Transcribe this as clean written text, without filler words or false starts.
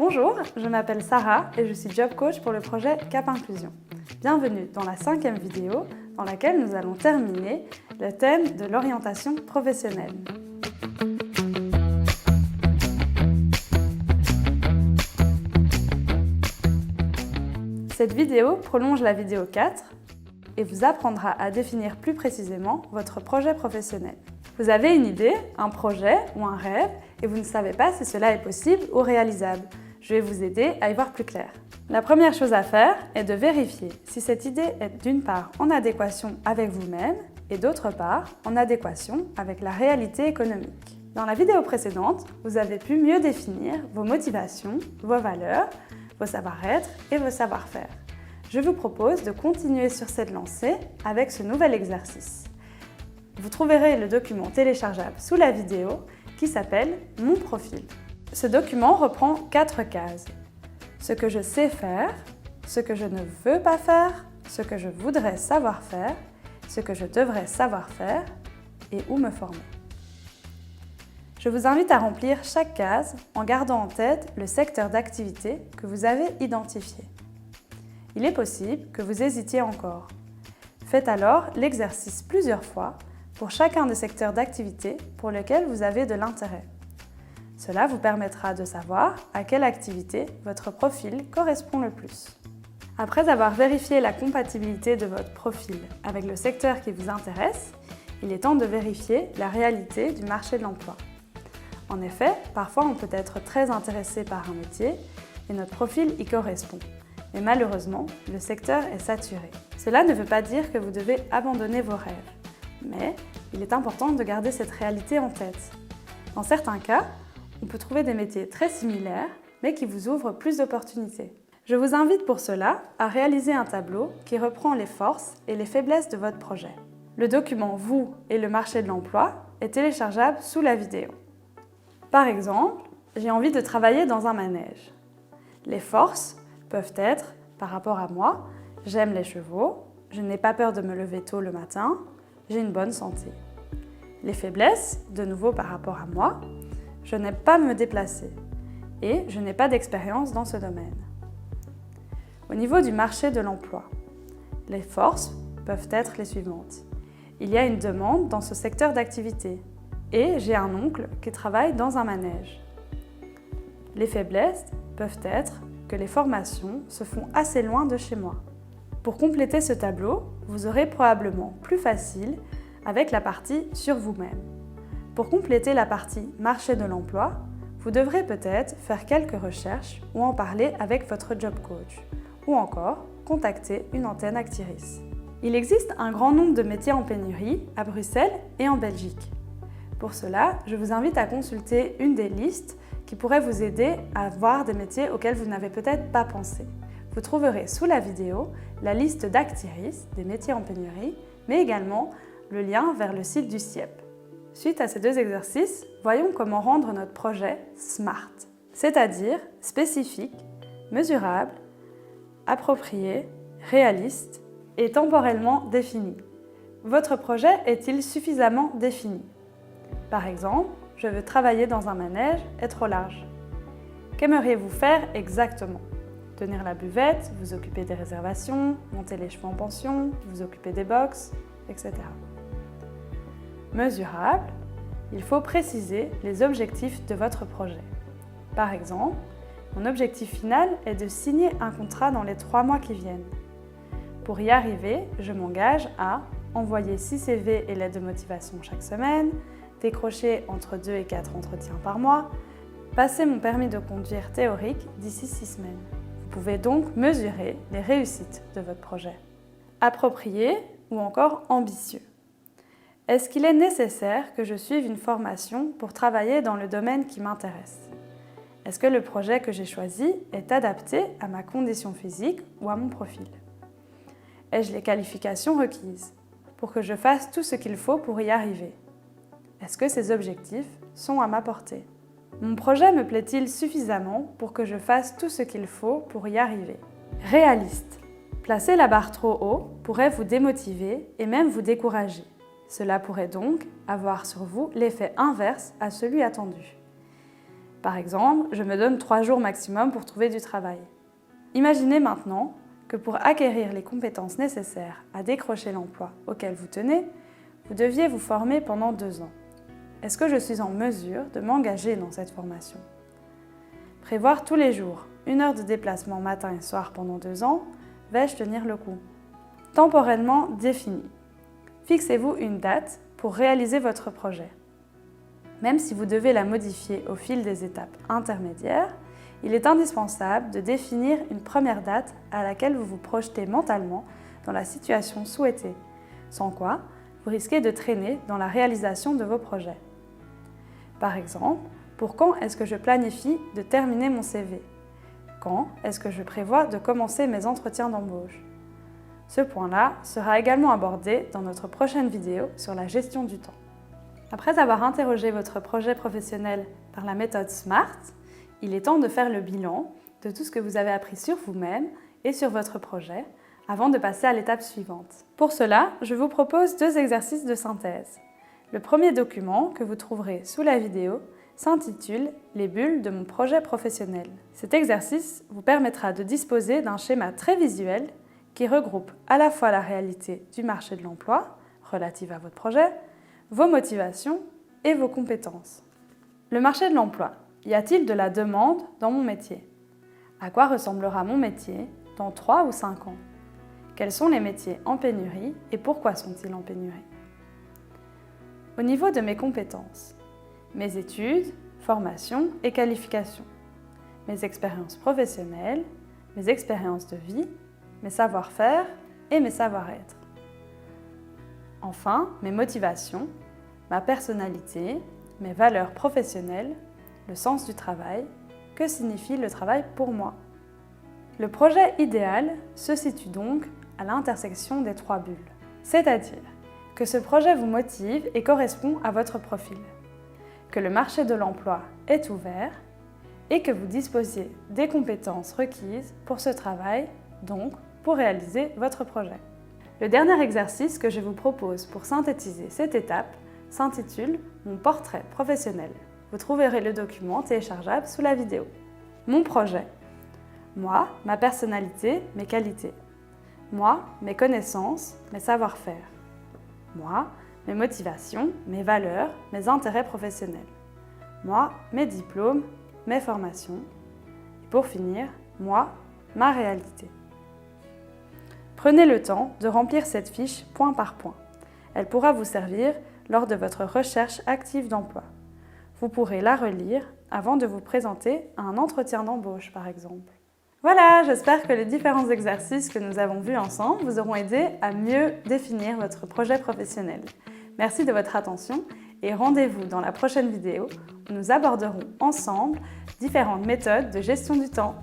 Bonjour, je m'appelle Sarah et je suis Job Coach pour le projet Cap Inclusion. Bienvenue dans la 5e vidéo dans laquelle nous allons terminer le thème de l'orientation professionnelle. Cette vidéo prolonge la vidéo 4 et vous apprendra à définir plus précisément votre projet professionnel. Vous avez une idée, un projet ou un rêve et vous ne savez pas si cela est possible ou réalisable. Je vais vous aider à y voir plus clair. La première chose à faire est de vérifier si cette idée est d'une part en adéquation avec vous-même et d'autre part en adéquation avec la réalité économique. Dans la vidéo précédente, vous avez pu mieux définir vos motivations, vos valeurs, vos savoir-être et vos savoir-faire. Je vous propose de continuer sur cette lancée avec ce nouvel exercice. Vous trouverez le document téléchargeable sous la vidéo qui s'appelle « Mon profil ». Ce document reprend 4 cases. Ce que je sais faire, ce que je ne veux pas faire, ce que je voudrais savoir faire, ce que je devrais savoir faire et où me former. Je vous invite à remplir chaque case en gardant en tête le secteur d'activité que vous avez identifié. Il est possible que vous hésitiez encore. Faites alors l'exercice plusieurs fois pour chacun des secteurs d'activité pour lesquels vous avez de l'intérêt. Cela vous permettra de savoir à quelle activité votre profil correspond le plus. Après avoir vérifié la compatibilité de votre profil avec le secteur qui vous intéresse, il est temps de vérifier la réalité du marché de l'emploi. En effet, parfois on peut être très intéressé par un métier et notre profil y correspond. Mais malheureusement, le secteur est saturé. Cela ne veut pas dire que vous devez abandonner vos rêves. Mais il est important de garder cette réalité en tête. Dans certains cas, on peut trouver des métiers très similaires, mais qui vous ouvrent plus d'opportunités. Je vous invite pour cela à réaliser un tableau qui reprend les forces et les faiblesses de votre projet. Le document « Vous et le marché de l'emploi » est téléchargeable sous la vidéo. Par exemple, j'ai envie de travailler dans un manège. Les forces peuvent être, par rapport à moi, j'aime les chevaux, je n'ai pas peur de me lever tôt le matin, j'ai une bonne santé. Les faiblesses, de nouveau par rapport à moi, je n'aime pas me déplacer et je n'ai pas d'expérience dans ce domaine. Au niveau du marché de l'emploi, les forces peuvent être les suivantes. Il y a une demande dans ce secteur d'activité et j'ai un oncle qui travaille dans un manège. Les faiblesses peuvent être que les formations se font assez loin de chez moi. Pour compléter ce tableau, vous aurez probablement plus facile avec la partie sur vous-même. Pour compléter la partie marché de l'emploi, vous devrez peut-être faire quelques recherches ou en parler avec votre job coach, ou encore contacter une antenne Actiris. Il existe un grand nombre de métiers en pénurie à Bruxelles et en Belgique. Pour cela, je vous invite à consulter une des listes qui pourrait vous aider à voir des métiers auxquels vous n'avez peut-être pas pensé. Vous trouverez sous la vidéo la liste d'Actiris, des métiers en pénurie, mais également le lien vers le site du SIEP. Suite à ces 2 exercices, voyons comment rendre notre projet SMART, c'est-à-dire spécifique, mesurable, approprié, réaliste et temporellement défini. Votre projet est-il suffisamment défini? Par exemple, je veux travailler dans un manège est trop large. Qu'aimeriez-vous faire exactement? Tenir la buvette, vous occuper des réservations, monter les chevaux en pension, vous occuper des box, etc. Mesurable, il faut préciser les objectifs de votre projet. Par exemple, mon objectif final est de signer un contrat dans les 3 mois qui viennent. Pour y arriver, je m'engage à envoyer 6 CV et lettres de motivation chaque semaine, décrocher entre 2 et 4 entretiens par mois, passer mon permis de conduire théorique d'ici 6 semaines. Vous pouvez donc mesurer les réussites de votre projet. Approprié ou encore ambitieux. Est-ce qu'il est nécessaire que je suive une formation pour travailler dans le domaine qui m'intéresse? Est-ce que le projet que j'ai choisi est adapté à ma condition physique ou à mon profil? Ai-je les qualifications requises pour que je fasse tout ce qu'il faut pour y arriver? Est-ce que ces objectifs sont à ma portée? Mon projet me plaît-il suffisamment pour que je fasse tout ce qu'il faut pour y arriver? Réaliste. Placer la barre trop haut pourrait vous démotiver et même vous décourager. Cela pourrait donc avoir sur vous l'effet inverse à celui attendu. Par exemple, je me donne 3 jours maximum pour trouver du travail. Imaginez maintenant que pour acquérir les compétences nécessaires à décrocher l'emploi auquel vous tenez, vous deviez vous former pendant 2 ans. Est-ce que je suis en mesure de m'engager dans cette formation? Prévoir tous les jours 1 heure de déplacement matin et soir pendant 2 ans, vais-je tenir le coup? Temporellement défini. Fixez-vous une date pour réaliser votre projet. Même si vous devez la modifier au fil des étapes intermédiaires, il est indispensable de définir une première date à laquelle vous vous projetez mentalement dans la situation souhaitée, sans quoi vous risquez de traîner dans la réalisation de vos projets. Par exemple, pour quand est-ce que je planifie de terminer mon CV? Quand est-ce que je prévois de commencer mes entretiens d'embauche? Ce point-là sera également abordé dans notre prochaine vidéo sur la gestion du temps. Après avoir interrogé votre projet professionnel par la méthode SMART, il est temps de faire le bilan de tout ce que vous avez appris sur vous-même et sur votre projet avant de passer à l'étape suivante. Pour cela, je vous propose 2 exercices de synthèse. Le premier document que vous trouverez sous la vidéo s'intitule « Les bulles de mon projet professionnel ». Cet exercice vous permettra de disposer d'un schéma très visuel qui regroupe à la fois la réalité du marché de l'emploi, relative à votre projet, vos motivations et vos compétences. Le marché de l'emploi. Y a-t-il de la demande dans mon métier? À quoi ressemblera mon métier dans 3 ou 5 ans? Quels sont les métiers en pénurie et pourquoi sont-ils en pénurie? Au niveau de mes compétences, mes études, formations et qualifications, mes expériences professionnelles, mes expériences de vie, mes savoir-faire et mes savoir-être. Enfin, mes motivations, ma personnalité, mes valeurs professionnelles, le sens du travail, que signifie le travail pour moi. Le projet idéal se situe donc à l'intersection des 3 bulles, c'est-à-dire que ce projet vous motive et correspond à votre profil, que le marché de l'emploi est ouvert et que vous disposiez des compétences requises pour ce travail, donc pour réaliser votre projet. Le dernier exercice que je vous propose pour synthétiser cette étape s'intitule « Mon portrait professionnel ». Vous trouverez le document téléchargeable sous la vidéo. Mon projet. Moi, ma personnalité, mes qualités. Moi, mes connaissances, mes savoir-faire. Moi, mes motivations, mes valeurs, mes intérêts professionnels. Moi, mes diplômes, mes formations. Et pour finir, moi, ma réalité. Prenez le temps de remplir cette fiche point par point. Elle pourra vous servir lors de votre recherche active d'emploi. Vous pourrez la relire avant de vous présenter à un entretien d'embauche, par exemple. Voilà, j'espère que les différents exercices que nous avons vus ensemble vous auront aidé à mieux définir votre projet professionnel. Merci de votre attention et rendez-vous dans la prochaine vidéo où nous aborderons ensemble différentes méthodes de gestion du temps.